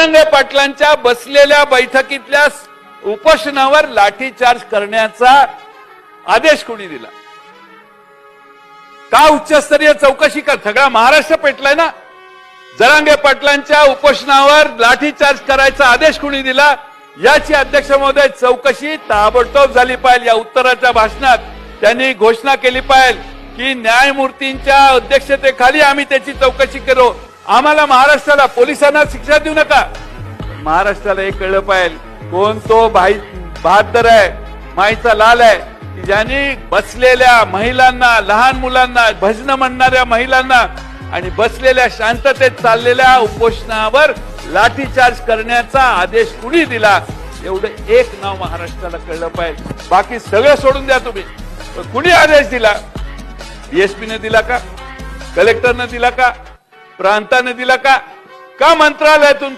जरांगे पाटलांच्या बसलेल्या बैठकीतल्या उपोषणावर लाठीचार्ज करण्याचा आदेश कोणी दिला? का उच्चस्तरीय चौकशी कर? सगळा महाराष्ट्र पेटलाय ना. जरांगे पाटलांच्या उपोषणावर लाठीचार्ज करायचा आदेश कोणी दिला याची अध्यक्ष महोदय चौकशी ताबडतोब झाली पाहिजे. या उत्तराच्या भाषणात त्यांनी घोषणा केली पाहिजे की न्यायमूर्तींच्या अध्यक्षतेखाली आम्ही त्याची चौकशी करू. आम्हाला महाराष्ट्राला पोलिसांना शिक्षा देऊ नका. महाराष्ट्राला हे कळलं पाहिजे कोण तो बहादर आहे, माईचा लाल आहे की ज्यांनी बसलेल्या महिलांना, लहान मुलांना, भजन म्हणणाऱ्या महिलांना आणि बसलेल्या शांततेत चाललेल्या उपोषणावर लाठीचार्ज करण्याचा आदेश कुणी दिला एवढं एक नाव महाराष्ट्राला कळलं पाहिजे. बाकी सगळं सोडून द्या तुम्ही. कुणी आदेश दिला? डीएसपीने दिला का? कलेक्टरने दिला का? प्रांताने दिला का? का मंत्रालयातून